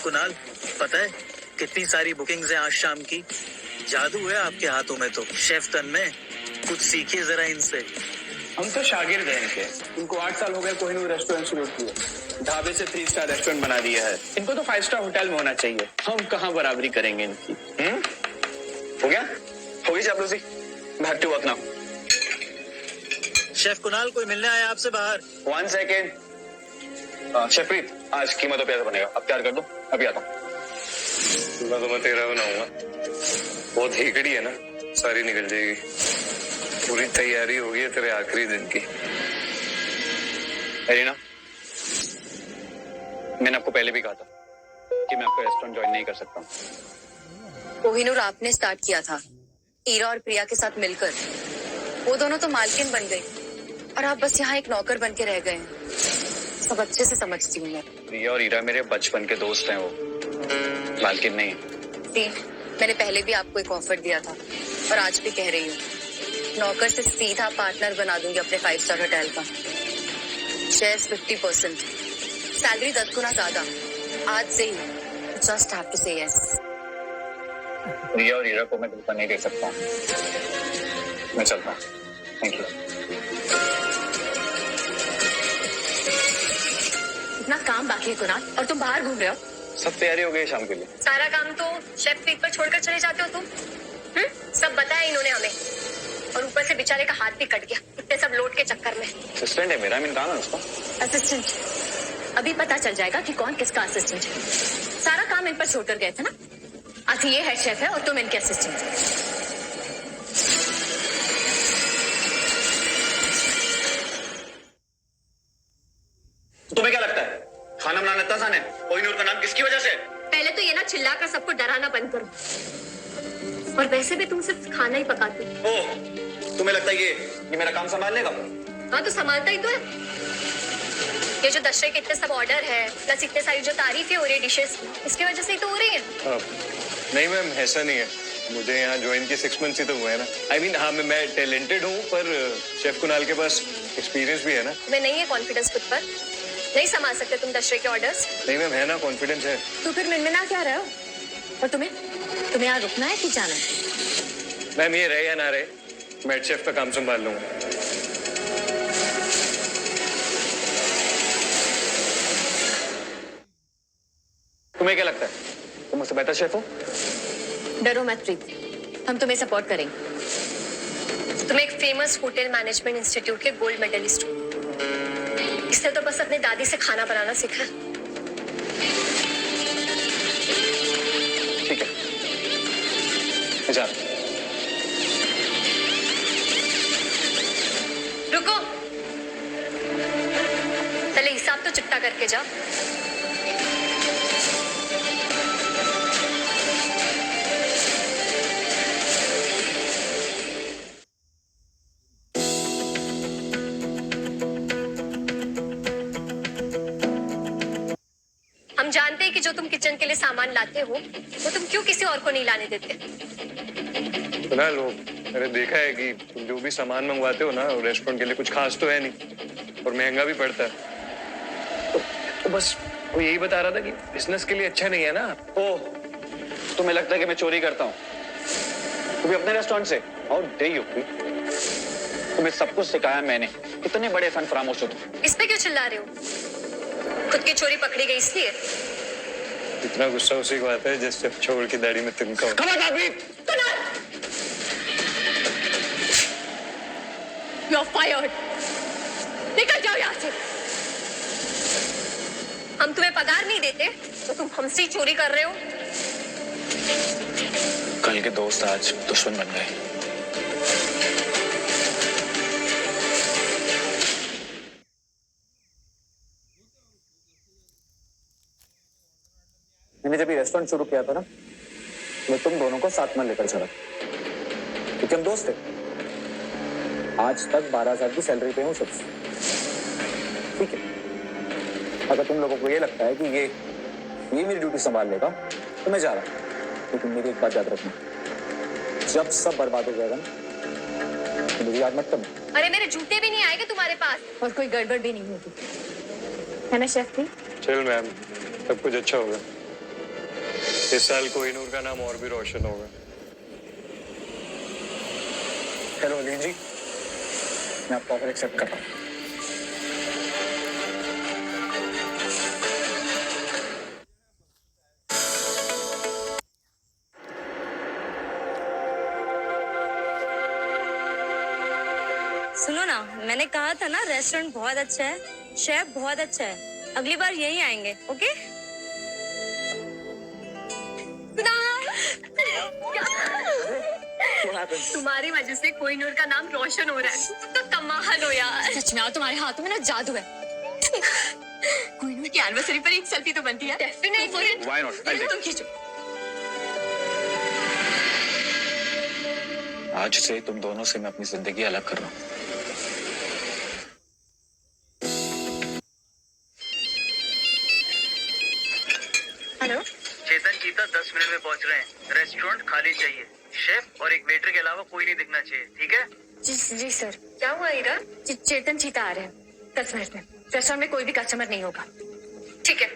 कुणाल, पता है कितनी सारी बुकिंग्स हैं आज शाम की। जादू है आपके हाथों में तो। शेफ तन्मय, कुछ सीखिए जरा इनसे। हम तो शागिर्द हैं इनके। इनको 8 साल हो गए कोहिनूर रेस्टोरेंट शुरू किए। ढाबे से 3 स्टार रेस्टोरेंट बना दिया है। इनको तो 5 स्टार होटल में होना चाहिए। हम कहाँ बराबरी करेंगे इनकी। हो गया? हो गई चापलूसी? Back to work now. Chef Kunal, कोई मिलने आया आपसे बाहर। 1 सेकेंड। शेफ प्रीत, आज कीमा तो प्याज बनेगा। अब तैयार कर दो, अभी आता हूँ। मैं तेरा बनाऊंगा। बहुत हेकड़ी है ना, सारी निकल जाएगी। पूरी तैयारी होगी है तेरे आखिरी दिन की। एरिना, मैंने आपको पहले भी कहा था कि मैं आपका रेस्टोरेंट ज्वाइन नहीं कर सकता। कोहिनूर आपने स्टार्ट किया था ईरा और प्रिया के साथ मिलकर। वो दोनों तो मालकिन बन गई और आप बस यहाँ एक नौकर बन के रह गए हैं। सब अच्छे से समझती हूँ मैं। प्रिया और ईरा मेरे बचपन के दोस्त हैं, वो मालकिन नहीं। सी, मैंने पहले भी आपको एक ऑफर दिया था और आज भी कह रही हूँ, नौकर से सीधा पार्टनर बना दूंगी अपने 5 स्टार होटल का। शेयर्स 50%, सैलरी 10 गुना ज्यादा। आज से ही जस्ट हैव टू से यस। प्रिया और ईरा को मैं धोखा नहीं दे सकता। मैं चलता हूँ। Thank you. इतना काम बाकी है कुणाल और तुम बाहर घूम रहे हो। सब तैयारी हो गई शाम के लिए। सारा काम तो शेफ प्रीत पर छोड़कर चले जाते हो तुम। सब बताया इन्होंने हमें, और ऊपर से बेचारे का हाथ भी कट गया इतने सब लोड के चक्कर में। असिस्टेंट है मेरा, काम है उसका। असिस्टेंट? अभी पता चल जाएगा कि कौन किसका असिस्टेंट है। सारा काम इन पर छोड़कर गए थे ना। आज ये हेड शेफ है और तुम इनके असिस्टेंट। तुम्हें क्या लगता है खाना बनाना इतना आसान है? कोहिनूर का नाम किसकी वजह से? पहले तो ये ना चिल्लाकर सबको डराना बंद करो। और वैसे भी तुम सिर्फ खाना ही पकाती हो। ओह, तुम्हें लगता है ये मेरा काम संभाल लेगा? हाँ तो संभालता ही तो है। ये जो दशहरे के इतने सब ऑर्डर है, प्लस इतने सारी जो तारीफें हो रही है डिशेस की, इसकी वजह से ही तो हो रही है। नहीं मैम, ऐसा नहीं है। मुझे यहाँ ज्वाइन किए 6 मंथ्स ही तो हुए हैं ना। I mean, हाँ मैं टैलेंटेड हूँ, पर शेफ कुणाल के पास एक्सपीरियंस भी है ना। तुम्हें नहीं है कॉन्फिडेंस खुद पर? नहीं संभाल सकते तुम दशहरे के ऑर्डर्स? नहीं मैम, है ना, कॉन्फिडेंस है। तो फिर मिनमिना क्या रहे हो? और तुम्हें यहाँ रुकना है कि जाना है? मैम ये रहे या ना रहे, मैं हेड शेफ का काम संभाल लूंगा। तुम्हें क्या लगता है तुम मुझसे बेहतर शेफ हो? डरो मत प्रीत, हम तुम्हें सपोर्ट करेंगे। तुम एक फेमस होटल मैनेजमेंट इंस्टीट्यूट के गोल्ड मेडलिस्ट हो। इसने तो बस अपनी दादी से खाना बनाना सीखा। ठीक है, मैं जा रहा हूं। रुको, पहले हिसाब तो चिट्टा करके जाओ। हम जानते हैं कि जो तुम किचन के लिए सामान लाते हो वो तुम क्यों किसी और को नहीं लाने देते। कुणाल, वो मैंने देखा है कि तुम जो भी सामान मंगवाते हो ना, रेस्टोरेंट के लिए कुछ खास तो है नहीं और महंगा भी पड़ता है। तो बस वो यही बता रहा था कि बिजनेस के लिए अच्छा नहीं है ना। ओह, तुम्हें लगता है कि मैं चोरी करता हूँ? तुम्हें अपने रेस्टोरेंट से और दे यूपी। तुम्हें सब कुछ सिखाया मैंने। कितने बड़े फन फरामोश हो तुम। इस पे क्यों चिल्ला रहे हो? खुद की चोरी पकड़ी गई इसलिए? इतना गुस्सा उसी को आता है जिससे छोड़ की दाढ़ी में तिनका हो। You're fired. निकल जाओ यहाँ से। हम तुम्हें पगार नहीं देते तो तुम हमसे ही चोरी कर रहे हो। कल के दोस्त आज दुश्मन बन गए। मैंने जब ये रेस्टोरेंट शुरू किया था ना, मैं तुम दोनों को साथ में लेकर चला, क्योंकि हम दोस्त थे। आज तक 12,000 की सैलरी पे हूँ सबसे। ठीक है, अगर तुम लोगों को ये लगता है कि ये मेरी ड्यूटी संभाल लेगा तो मैं जा रहा हूँ। लेकिन मेरी एक बात याद रखना, जब सब बर्बाद हो जाएगा ना तो मुझे याद मत करना। अरे मेरे जूते भी नहीं आएंगे तुम्हारे पास और कोई गड़बड़ भी नहीं होगी, है ना शेफ? चल मैम, सब कुछ अच्छा होगा। इस साल कोहिनूर का नाम और भी रोशन होगा। हेलो अलीन जी, मैं आपका ऑफर एक्सेप्ट कर रहा हूँ। सुनो ना, मैंने कहा था ना रेस्टोरेंट बहुत अच्छा है, शेफ बहुत अच्छा है, अगली बार यहीं आएंगे, ओके? तुम्हारी वजह से कोहिनूर का नाम रोशन हो रहा है। तुम तो कमाल हो यार। सच में, तुम्हारे हाथों में ना जादू है। कोहिनूर की एनिवर्सरी पर एक सेल्फी तो बनती है। Definitely. Why not? I'll take तुम खींचो। it. आज से तुम दोनों से मैं अपनी जिंदगी अलग कर रहा हूँ। हेलो। चेतन चीता 10 मिनट में पहुंच रहे हैं। रेस्टोरेंट खाली चाहिए। शेफ और एक वेटर के अलावा कोई नहीं दिखना चाहिए, ठीक है? जी सर। क्या हुआ हीरा? चेतन चीता आ रहे हैं 10 मिनट में। रेस्टोरेंट में कोई भी कस्टमर नहीं होगा। ठीक है,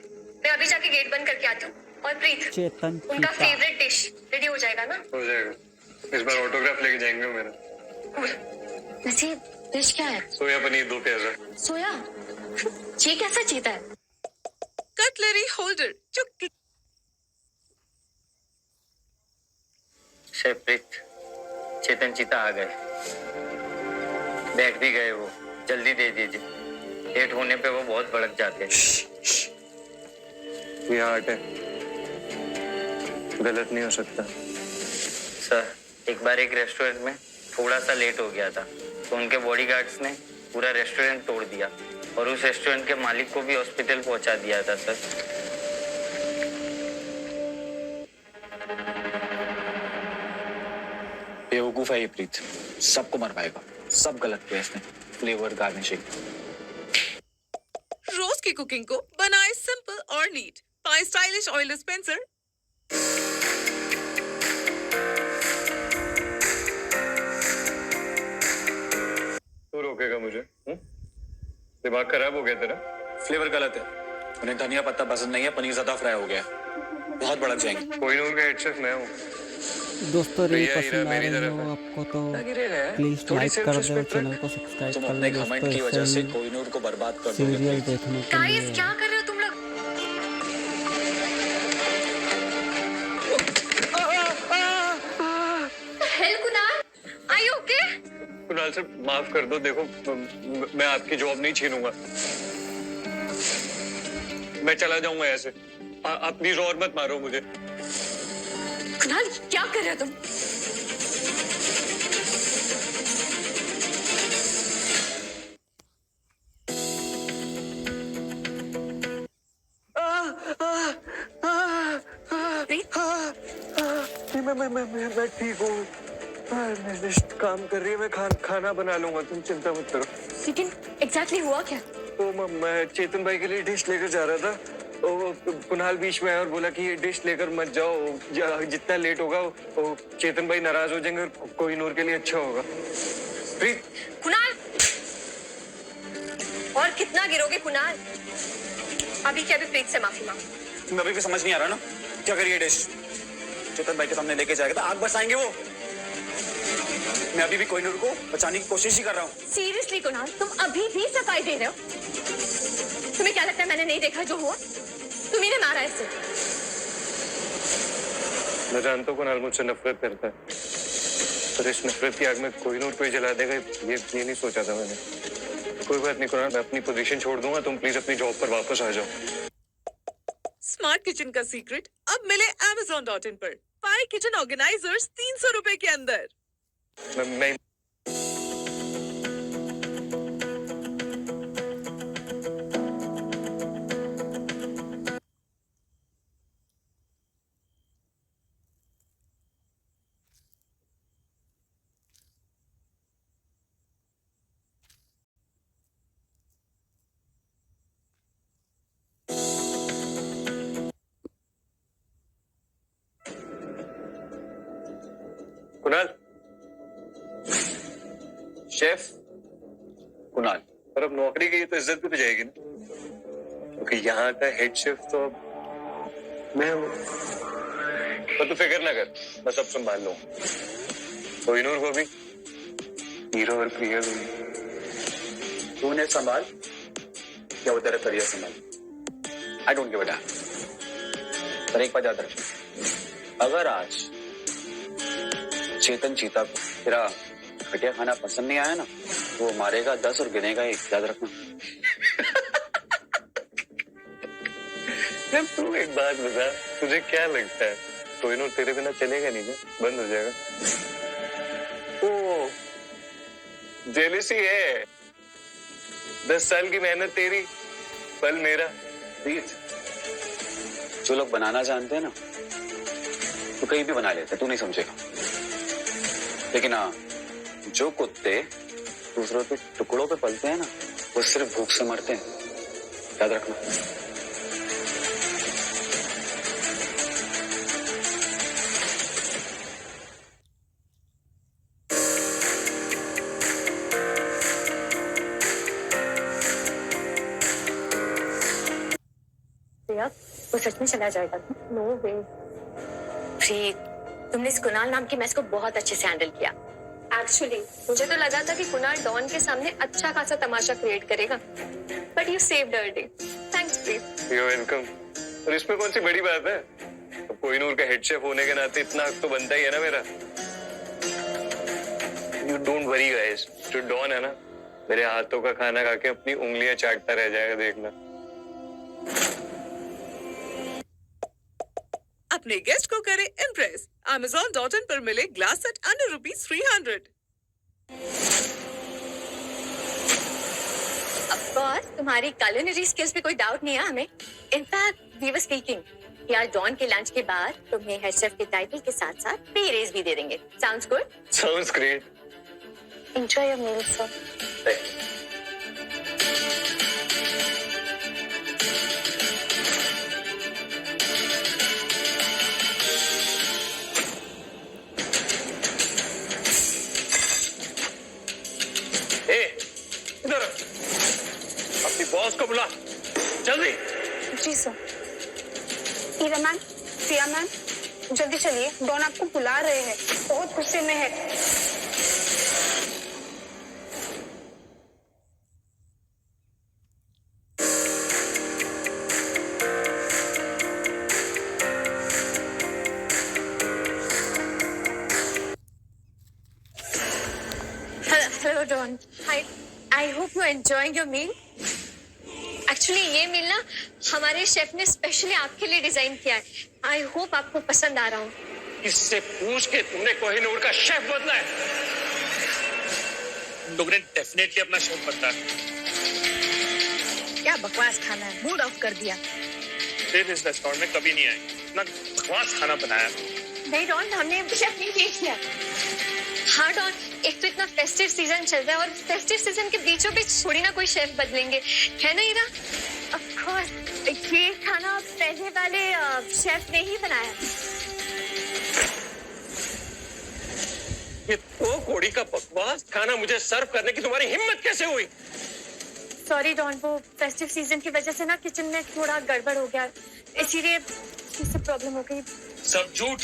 मैं अभी जाके गेट बंद करके आती हूँ। और प्रीत, चेतन उनका चीता। फेवरेट डिश रेडी हो जाएगा ना? हो जाएगा। इस बार ऑटोग्राफ लेके जाएंगे वो मेरा। वैसे डिश क्या है? सोया पनीर 2 प्याजा। सोया? ये कैसा चीता है? कटलरी होल्डर जो शेफ प्रीत, चेतन चीता आ गए। बैठ भी गए वो। जल्दी दे दीजिए। लेट होने पे वो बहुत भड़क जाते हैं। ये आर्ट है, गलत नहीं हो सकता। सर, एक बार एक रेस्टोरेंट में थोड़ा सा लेट हो गया था तो उनके बॉडीगार्ड्स ने पूरा रेस्टोरेंट तोड़ दिया और उस रेस्टोरेंट के मालिक को भी हॉस्पिटल पहुंचा दिया था सर। बेवकूफ है ये प्रीत, सबको मर पाएगा। सब गलत किया इसने। Flavour garnishing. रोज की कुकिंग को बनाए सिंपल और neat by stylish oil dispenser. तू रोकेगा मुझे? दिमाग खराब हो गया तेरा? फ्लेवर गलत है। उन्हें धनिया पत्ता पसंद नहीं है, पनीर ज्यादा फ्राई हो गया है। बहुत भड़क जाएंगे। कोहिनूर का हेड शेफ मैं हूँ। दोस्तों रील भैया, पसंद आ मेरी रही तरफ हो है। आपको तो लगी रहेगा यार। प्लीज थोड़ी लाइक self कर दो, respect चैनल रख। को सब्सक्राइब तुम कर अपने लो घमंड दोस्तों। की वजह से ऐसे कोहिनूर को बर्बाद कर दोगे। सीरियल देखने के गाइस, लिए क्या कर रहे हो तुम लोग? Help Kunal, are you okay? Kunal sir माफ कर दो। देखो मैं आपकी जॉब नहीं छीनूंगा। मैं चला जाऊंगा ऐसे। आप प्लीज और मत मारो मुझे। कुणाल, क्या कर रहे हो तुम? मैं ठीक हूँ। काम कर रही है। मैं खाना बना लूंगा, तुम चिंता मत करो। लेकिन एग्जैक्टली हुआ क्या? तो मैं चेतन भाई के लिए डिश लेकर जा रहा था। तो कुणाल बीच में आया और बोला कि ये डिश लेकर मत जाओ, जितना लेट होगा वो चेतन भाई नाराज हो जाएंगे और कोहिनूर के लिए अच्छा होगा। प्रीत, कुणाल, और कितना गिरोगे कुणाल? अभी क्या भी प्रीत से माफी मांगो। तुम्हें अभी भी समझ नहीं आ रहा ना क्या करिए डिश? चेतन भाई के सामने लेके जाएगा तो आग बरसाएंगे वो। मैं अभी भी कोहिनूर को बचाने की कोशिश ही कर रहा हूँ। सीरियसली कुणाल, तुम अभी भी सफाई दे रहे हो? तुम्हें क्या लगता है मैंने नहीं देखा जो हुआ? तुम्ही ने मारा इससे। मैं जानता हूँ कुणाल मुझसे नफरत करता है, पर इस नफरत की आग में कोहिनूर को ही जला देगा ये नहीं सोचा था मैंने। कोई बात नहीं कुणाल, मैं अपनी पोजीशन छोड़ दूंगा। तुम प्लीज अपनी जॉब पर वापस आ जाओ। स्मार्ट किचन का सीक्रेट अब मिले Amazon.in पर। पाए किचन ऑर्गेनाइजर्स 300 रुपए के अंदर। मैं कुणाल, शेफ कुणाल। पर अब नौकरी की तो इज्जत भी तो जाएगी ना, क्योंकि यहाँ का हेड शेफ तो अब मैं हूँ। तो तू फिक्र ना कर, मैं सब संभाल लूँ। कोहिनूर को भी, हीरो और प्रिया को भी। तू उन्हें संभाल या वो तेरा करियर संभाल, I don't give a dam. पर एक बात याद रख, अगर आज चेतन चीता को तेरा घटिया खाना पसंद नहीं आया ना, तो वो मारेगा 10 और गिनेगा 1, याद रखना। जब तू एक बात बता, तुझे क्या लगता है कोहिनूर तेरे बिना चलेगा नहीं क्या? बंद हो जाएगा? ओ जेलसी है। 10 साल की मेहनत तेरी, फल मेरा। प्लीज, जो लोग बनाना जानते हैं ना, तो कहीं भी बना लेते हैं, तू नहीं समझेगा। लेकिन हाँ, जो कुत्ते दूसरों के टुकड़ों पे पलते हैं ना, वो सिर्फ भूख से मरते हैं, याद रखना। प्रिया, वो सच में चला जाएगा? नो वे। प्रीत, तुमने इस कुणाल नाम की मैच को बहुत अच्छे से हैंडल किया। एक्चुअली मुझे तो लगा था कि कुणाल डॉन के सामने अच्छा खासा तमाशा क्रिएट करेगा, but you saved our day. Thanks Preet. You welcome. और इसमें कौन सी बड़ी बात है? तो कोहिनूर का हेड शेफ होने के नाते इतना हक तो बनता ही है ना मेरा। यू डोंट वरी गाइस, जो डॉन है ना, मेरे हाथों का खाना खा के अपनी उंगलियां चाटता रह जाएगा, देखना। अपने गेस्ट को करे इम्प्रेस। Amazon.in पर मिले glass set under ₹300। Of course तुम्हारी कुलिनरी स्किल्स पे कोई डाउट नहीं है हमें। इनफैक्ट वी वर स्पीकिंग कि आज डॉन के लंच के बाद तुम्हें हेड शेफ के टाइटल के साथ साथ पे रेज भी दे देंगे। Sounds good? Sounds great. Enjoy your meal sir. इधर अपनी बॉस को बुला जल्दी। जी sir. Ira ma'am, Priya ma'am, जल्दी चलिए, डॉन आपको बुला रहे हैं, बहुत गुस्से में है। Hello Don, I hope you enjoying your meal. Actually ये मील ना हमारे शेफ ने स्पेशली आपके लिए डिजाइन किया है। आई होप आपको पसंद आ रहा हो। इससे पूछ के तुमने कोहिनूर का शेफ बदला है? लोग ने डेफिनेटली अपना शेफ बदला है। क्या बकवास खाना है, मूड ऑफ कर दिया। फिर इस रेस्टोरेंट में कभी नहीं आए, इतना बकवास खाना बनाया। नहीं डॉन, हमने शेफ नहीं चेंज किया। हाँ डॉन, एक तो इतना फेस्टिव सीजन चल रहा है और फेस्टिव सीजन के बीचों बीच थोड़ी ना कोई शेफ बदलेंगे, है ना ईरा? ऑफ कोर्स, ये खाना पहले वाले शेफ ने ही बनाया। ये तो कोड़ी का बकवास खाना मुझे सर्व करने की तुम्हारी हिम्मत कैसे हुई? सॉरी डॉन, वो फेस्टिव सीजन की वजह से ना किचन में थोड़ा गड़बड़ हो गया, इसीलिए इससे प्रॉब्लम हो गई। सब झूठ।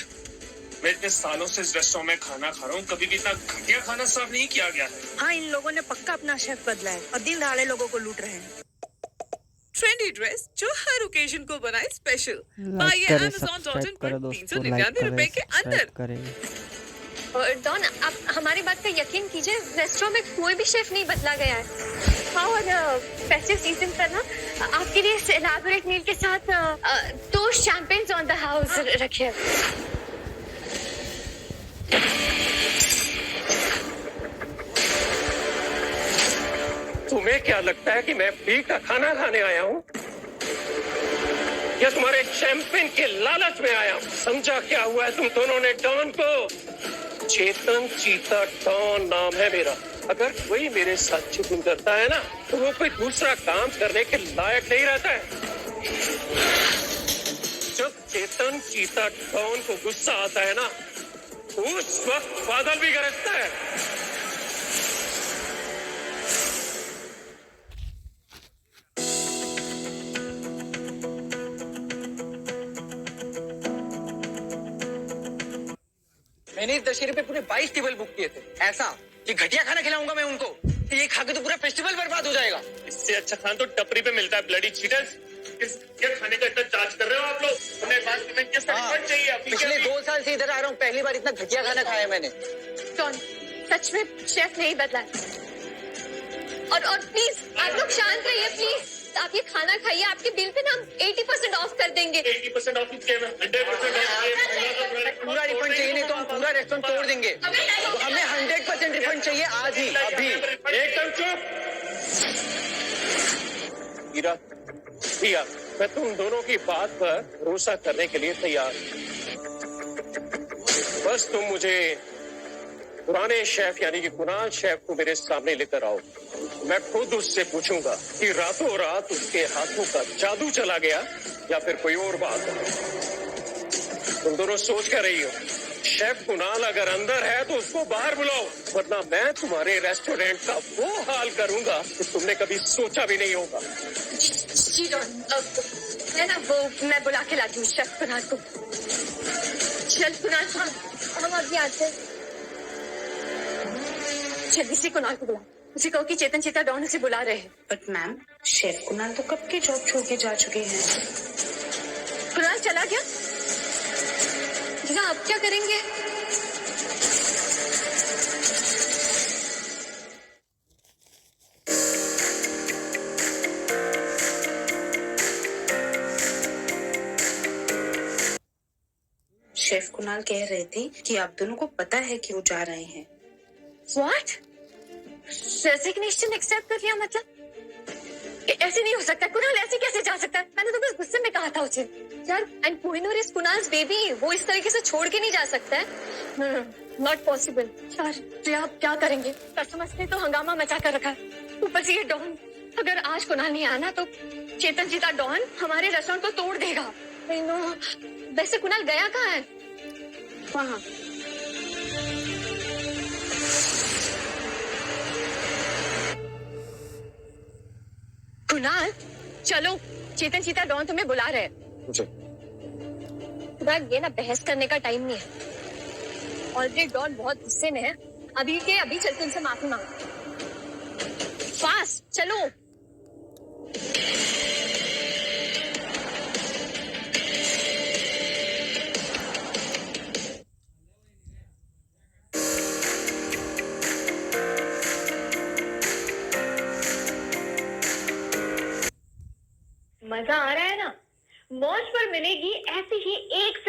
मैं इतने सालों से इस रेस्टोरेंट में खाना खा रहा हूँ, कभी भी इतना घटिया खाना सर्व नहीं किया गया है। हाँ, इन लोगों ने पक्का अपना शेफ बदला है और दिन दहाड़े लोगों को लूट रहे हैं। ट्रेंडी ड्रेस जो हर ओकेजन को बनाए स्पेशल। लाइक पाइए करें, Amazon.in सब्सक्राइब पर करें दोस्तों, 399 रुपए के अंदर। और डॉन, आप हमारी बात का यकीन कीजिए, रेस्टोरेंट में कोई भी शेफ नहीं बदला गया है। हाँ, और फेस्टिव सीजन पर ना आपके लिए इस एलाबोरेट मील के साथ 2 शैंपेन्स ऑन द हाउस रखे। तुम्हें क्या लगता है कि मैं फ्री का खाना खाने आया हूँ या तुम्हारे चैंपियन के लालच में आया हूँ? समझा क्या हुआ है तुम दोनों ने डॉन को? चेतन चीता डॉन नाम है मेरा। अगर कोई मेरे साथ चीटिंग करता है ना, तो वो कोई दूसरा काम करने के लायक नहीं रहता है। जब चेतन चीता डॉन को गुस्सा आता है ना, उस वक्त बादल भी गरजता है। मैंने इस दशहरे पे पूरे 22 टेबल बुक किए थे, ऐसा कि घटिया खाना खिलाऊंगा मैं उनको, ये खा के तो पूरा फेस्टिवल बर्बाद हो जाएगा। इससे अच्छा खाना तो टपरी पे मिलता है, ब्लडी चीटर्स। क्या खाने का इतना चार्ज कर रहे हो आप लोग? हमें एडवांस पेमेंट के साथ रिफंड चाहिए। पिछले 2 साल से इधर आ रहा हूँ, पहली बार इतना घटिया खाना खाया मैंने। डॉन, सच में शेफ नहीं बदला है। और प्लीज आप लोग शांत रहिए प्लीज। आप ये खाना खाइए, आपके बिल पे ना हम 80% ऑफ कर देंगे। 80% ऑफ किया है, 100% ऑफ। पूरा रिफंड चाहिए, नहीं तो हम पूरा रेस्टोरेंट तोड़ देंगे। तो हमें 100% रिफंड चाहिए आज ही, अभी। एकदम चुप। हीरा, भैया, मैं तुम दोनों की बात पर भरोसा करने के लिए तैयार हूं। बस तुम मुझे पुराने शेफ यानी कि कुणाल शेफ को मेरे सामने लेकर आओ। मैं खुद उससे पूछूंगा कि रातों रात उसके हाथों का जादू चला गया या फिर कोई और बात है। तुम दोनों सोच कर रही हो, शेफ कुणाल अगर अंदर है तो उसको बाहर बुलाओ, वरना मैं तुम्हारे रेस्टोरेंट का वो हाल करूंगा कि तुमने कभी सोचा भी नहीं होगा। जी डॉन, है ना वो मैं बुला के लाती हूँ शेफ कुणाल को। चल कुणाल, हम अभी आते हैं। जल्दी से कुणाल को बुला, उसे कहो कि चेतन चीता डॉन उसे बुला रहे हैं। बट मैम, शेफ कुणाल तो कब के जॉब छोड़ के जा चुके हैं। कुणाल चला गया? अब क्या करेंगे? शेफ कुणाल कह रहे थे कि आप दोनों को पता है कि वो जा रहे हैं। What? रेजिग्नेशन एक्सेप्ट कर लिया मतलब? ऐसे नहीं हो सकता कुणाल, ऐसे कैसे जा सकता है? मैंने तो बस गुस्से में कहा था उसे। यार, and Kohinoor is Kunal's baby, वो इस तरीके से छोड़ के नहीं जा सकता है। Not possible. यार प्रिया, आप क्या करेंगे? कस्टमर्स ने तो हंगामा मचा कर रखा है, ऊपर से ये डॉन। अगर आज कुणाल नहीं आना तो चेतन जीता डॉन हमारे रेस्टोरेंट को तोड़ देगा। वैसे कुणाल गया कहाँ है? वहाँ कुणाल, चलो, चेतन चीता डॉन तुम्हें बुला रहे हैं। कुणाल, ये ना बहस करने का टाइम नहीं है। ऑलरेडी डॉन बहुत गुस्से में है, अभी के अभी चल के उनसे माफी मांगो। फास्ट चलो। मजा आ रहा है ना? मौज पर मिलेगी ऐसी ही एक